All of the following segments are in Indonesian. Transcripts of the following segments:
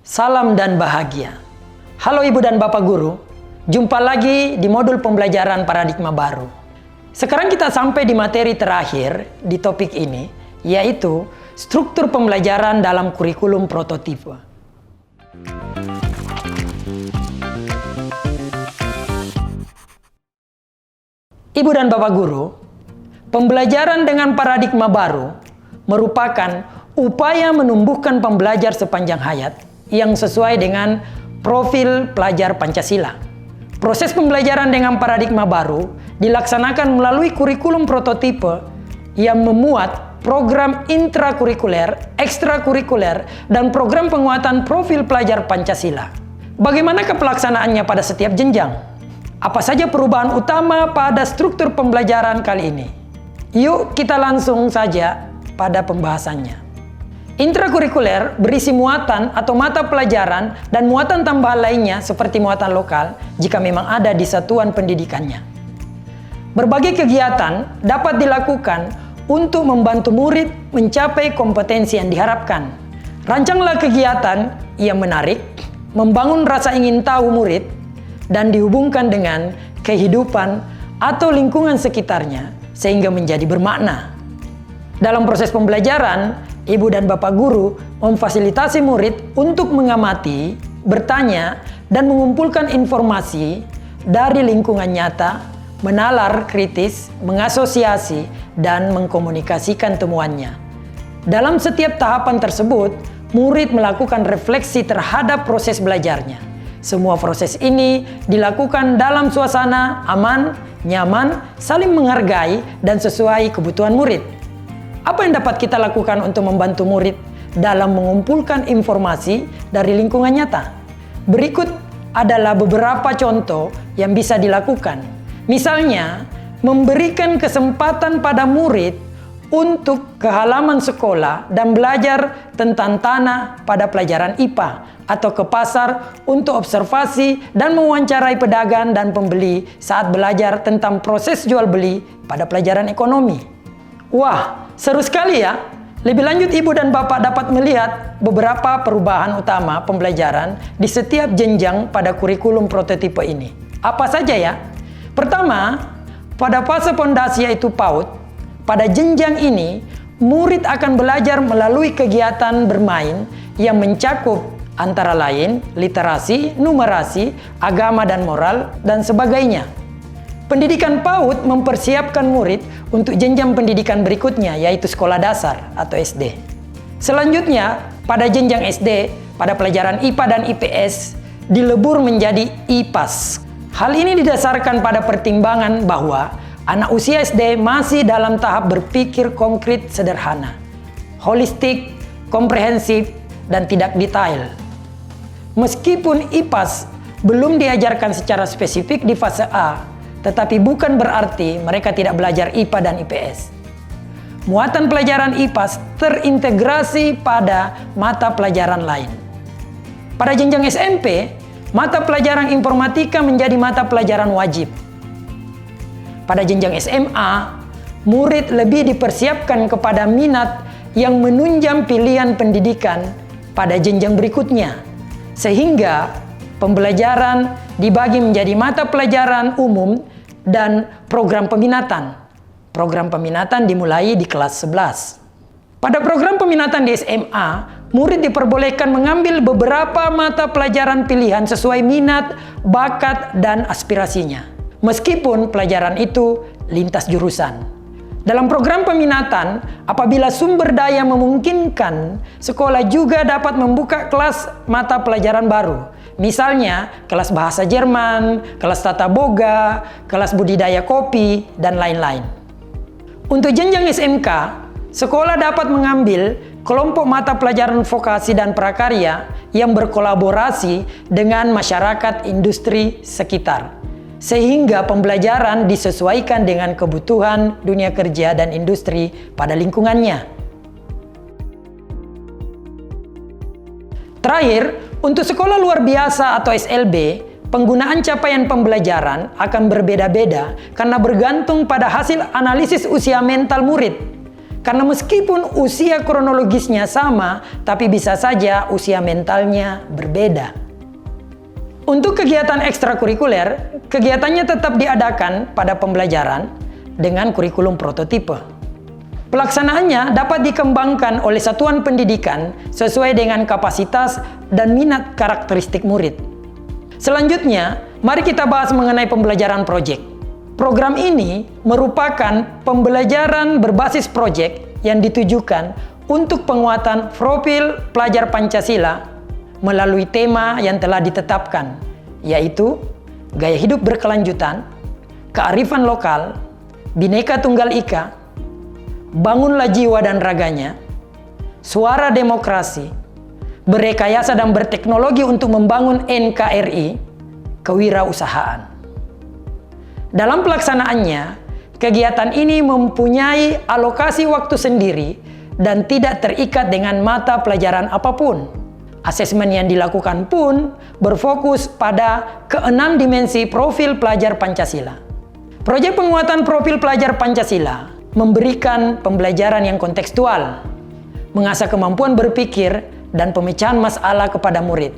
Salam dan bahagia. Halo Ibu dan Bapak Guru, jumpa lagi di modul pembelajaran paradigma baru. Sekarang kita sampai di materi terakhir di topik ini, yaitu struktur pembelajaran dalam kurikulum prototipe. Ibu dan Bapak Guru, pembelajaran dengan paradigma baru merupakan upaya menumbuhkan pembelajar sepanjang hayat yang sesuai dengan profil pelajar Pancasila. Proses pembelajaran dengan paradigma baru dilaksanakan melalui kurikulum prototipe yang memuat program intrakurikuler, ekstrakurikuler, dan program penguatan profil pelajar Pancasila. Bagaimana pelaksanaannya pada setiap jenjang? Apa saja perubahan utama pada struktur pembelajaran kali ini? Yuk kita langsung saja pada pembahasannya. Intrakurikuler berisi muatan atau mata pelajaran dan muatan tambahan lainnya seperti muatan lokal jika memang ada di satuan pendidikannya. Berbagai kegiatan dapat dilakukan untuk membantu murid mencapai kompetensi yang diharapkan. Rancanglah kegiatan yang menarik, membangun rasa ingin tahu murid, dan dihubungkan dengan kehidupan atau lingkungan sekitarnya sehingga menjadi bermakna. Dalam proses pembelajaran, Ibu dan Bapak Guru memfasilitasi murid untuk mengamati, bertanya, dan mengumpulkan informasi dari lingkungan nyata, menalar kritis, mengasosiasi, dan mengkomunikasikan temuannya. Dalam setiap tahapan tersebut, murid melakukan refleksi terhadap proses belajarnya. Semua proses ini dilakukan dalam suasana aman, nyaman, saling menghargai, dan sesuai kebutuhan murid. Apa yang dapat kita lakukan untuk membantu murid dalam mengumpulkan informasi dari lingkungan nyata? Berikut adalah beberapa contoh yang bisa dilakukan. Misalnya, memberikan kesempatan pada murid untuk ke halaman sekolah dan belajar tentang tanah pada pelajaran IPA, atau ke pasar untuk observasi dan mewawancarai pedagang dan pembeli saat belajar tentang proses jual beli pada pelajaran ekonomi. Wah, seru sekali ya. Lebih lanjut, Ibu dan Bapak dapat melihat beberapa perubahan utama pembelajaran di setiap jenjang pada kurikulum prototipe ini. Apa saja ya? Pertama, pada fase pondasi yaitu PAUD, pada jenjang ini, murid akan belajar melalui kegiatan bermain yang mencakup antara lain literasi, numerasi, agama dan moral, dan sebagainya. Pendidikan PAUD mempersiapkan murid untuk jenjang pendidikan berikutnya, yaitu sekolah dasar atau SD. Selanjutnya, pada jenjang SD, pada pelajaran IPA dan IPS, dilebur menjadi IPAS. Hal ini didasarkan pada pertimbangan bahwa anak usia SD masih dalam tahap berpikir konkret sederhana, holistik, komprehensif, dan tidak detail. Meskipun IPAS belum diajarkan secara spesifik di fase A, tetapi bukan berarti mereka tidak belajar IPA dan IPS. Muatan pelajaran IPAS terintegrasi pada mata pelajaran lain. Pada jenjang SMP, mata pelajaran informatika menjadi mata pelajaran wajib. Pada jenjang SMA, murid lebih dipersiapkan kepada minat yang menunjang pilihan pendidikan pada jenjang berikutnya, sehingga pembelajaran dibagi menjadi mata pelajaran umum dan program peminatan. Program peminatan dimulai di kelas 11. Pada program peminatan di SMA, murid diperbolehkan mengambil beberapa mata pelajaran pilihan sesuai minat, bakat, dan aspirasinya. Meskipun pelajaran itu lintas jurusan. Dalam program peminatan, apabila sumber daya memungkinkan, sekolah juga dapat membuka kelas mata pelajaran baru. Misalnya, kelas bahasa Jerman, kelas tata boga, kelas budidaya kopi, dan lain-lain. Untuk jenjang SMK, sekolah dapat mengambil kelompok mata pelajaran vokasi dan prakarya yang berkolaborasi dengan masyarakat industri sekitar, sehingga pembelajaran disesuaikan dengan kebutuhan dunia kerja dan industri pada lingkungannya. Terakhir, untuk sekolah luar biasa atau SLB, penggunaan capaian pembelajaran akan berbeda-beda karena bergantung pada hasil analisis usia mental murid. Karena meskipun usia kronologisnya sama, tapi bisa saja usia mentalnya berbeda. Untuk kegiatan ekstrakurikuler, kegiatannya tetap diadakan pada pembelajaran dengan kurikulum prototipe. Pelaksanaannya dapat dikembangkan oleh satuan pendidikan sesuai dengan kapasitas dan minat karakteristik murid. Selanjutnya, mari kita bahas mengenai pembelajaran proyek. Program ini merupakan pembelajaran berbasis proyek yang ditujukan untuk penguatan profil pelajar Pancasila melalui tema yang telah ditetapkan, yaitu gaya hidup berkelanjutan, kearifan lokal, Bhinneka Tunggal Ika, bangunlah jiwa dan raganya, suara demokrasi, berekayasa dan berteknologi untuk membangun NKRI, kewirausahaan. Dalam pelaksanaannya, kegiatan ini mempunyai alokasi waktu sendiri dan tidak terikat dengan mata pelajaran apapun. Asesmen yang dilakukan pun berfokus pada keenam dimensi profil pelajar Pancasila. Proyek penguatan profil pelajar Pancasila memberikan pembelajaran yang kontekstual, mengasah kemampuan berpikir dan pemecahan masalah kepada murid.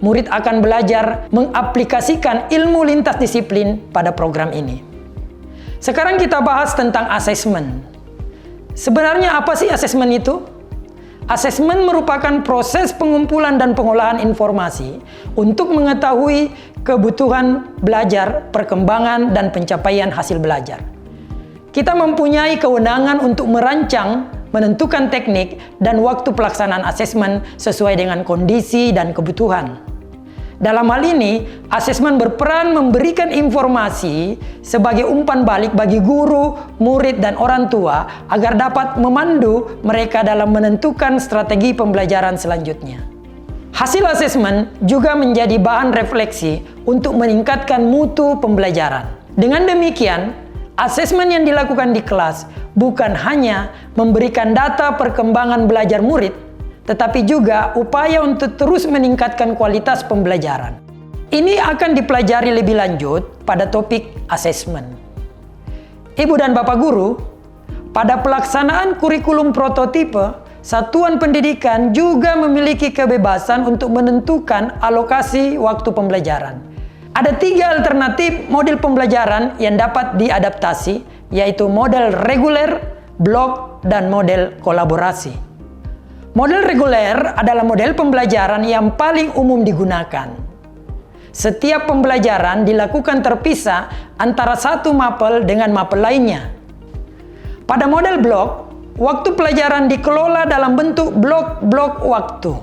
Murid akan belajar mengaplikasikan ilmu lintas disiplin pada program ini. Sekarang kita bahas tentang asesmen. Sebenarnya apa sih asesmen itu? Asesmen merupakan proses pengumpulan dan pengolahan informasi untuk mengetahui kebutuhan belajar, perkembangan, dan pencapaian hasil belajar. Kita mempunyai kewenangan untuk merancang, menentukan teknik, dan waktu pelaksanaan asesmen sesuai dengan kondisi dan kebutuhan. Dalam hal ini, asesmen berperan memberikan informasi sebagai umpan balik bagi guru, murid, dan orang tua agar dapat memandu mereka dalam menentukan strategi pembelajaran selanjutnya. Hasil asesmen juga menjadi bahan refleksi untuk meningkatkan mutu pembelajaran. Dengan demikian, asesmen yang dilakukan di kelas bukan hanya memberikan data perkembangan belajar murid, tetapi juga upaya untuk terus meningkatkan kualitas pembelajaran. Ini akan dipelajari lebih lanjut pada topik asesmen. Ibu dan Bapak Guru, pada pelaksanaan kurikulum prototipe, satuan pendidikan juga memiliki kebebasan untuk menentukan alokasi waktu pembelajaran. Ada 3 alternatif model pembelajaran yang dapat diadaptasi, yaitu model reguler, blok, dan model kolaborasi. Model reguler adalah model pembelajaran yang paling umum digunakan. Setiap pembelajaran dilakukan terpisah antara satu mapel dengan mapel lainnya. Pada model blok, waktu pelajaran dikelola dalam bentuk blok-blok waktu.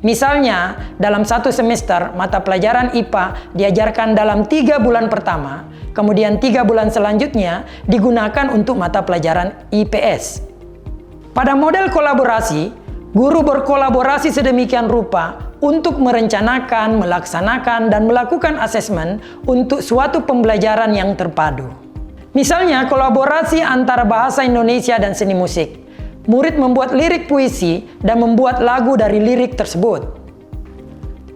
Misalnya, dalam satu semester, mata pelajaran IPA diajarkan dalam 3 bulan pertama, kemudian 3 bulan selanjutnya digunakan untuk mata pelajaran IPS. Pada model kolaborasi, guru berkolaborasi sedemikian rupa untuk merencanakan, melaksanakan, dan melakukan asesmen untuk suatu pembelajaran yang terpadu. Misalnya, kolaborasi antara bahasa Indonesia dan seni musik. Murid membuat lirik puisi dan membuat lagu dari lirik tersebut.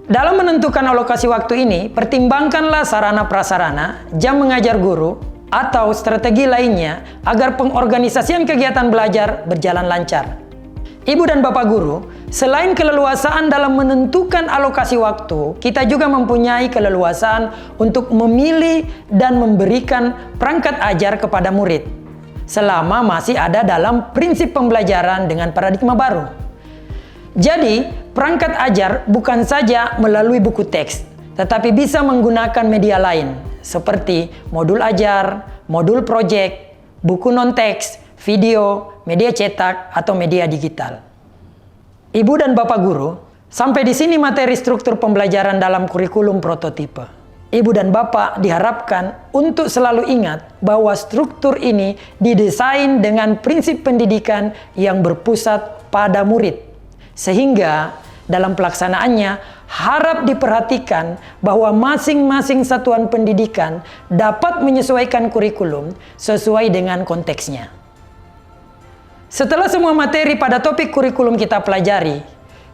Dalam menentukan alokasi waktu ini, pertimbangkanlah sarana-prasarana, jam mengajar guru, atau strategi lainnya agar pengorganisasian kegiatan belajar berjalan lancar. Ibu dan Bapak Guru, selain keleluasaan dalam menentukan alokasi waktu, kita juga mempunyai keleluasaan untuk memilih dan memberikan perangkat ajar kepada murid, selama masih ada dalam prinsip pembelajaran dengan paradigma baru. Jadi, perangkat ajar bukan saja melalui buku teks, tetapi bisa menggunakan media lain, seperti modul ajar, modul proyek, buku non-teks, video, media cetak, atau media digital. Ibu dan Bapak Guru, sampai di sini materi struktur pembelajaran dalam kurikulum prototipe. Ibu dan Bapak diharapkan untuk selalu ingat bahwa struktur ini didesain dengan prinsip pendidikan yang berpusat pada murid. Sehingga dalam pelaksanaannya harap diperhatikan bahwa masing-masing satuan pendidikan dapat menyesuaikan kurikulum sesuai dengan konteksnya. Setelah semua materi pada topik kurikulum kita pelajari,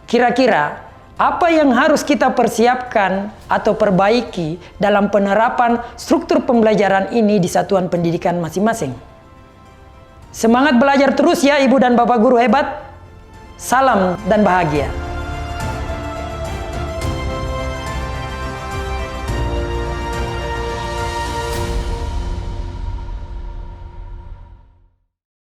kira-kira apa yang harus kita persiapkan atau perbaiki dalam penerapan struktur pembelajaran ini di satuan pendidikan masing-masing? Semangat belajar terus ya Ibu dan Bapak guru hebat. Salam dan bahagia.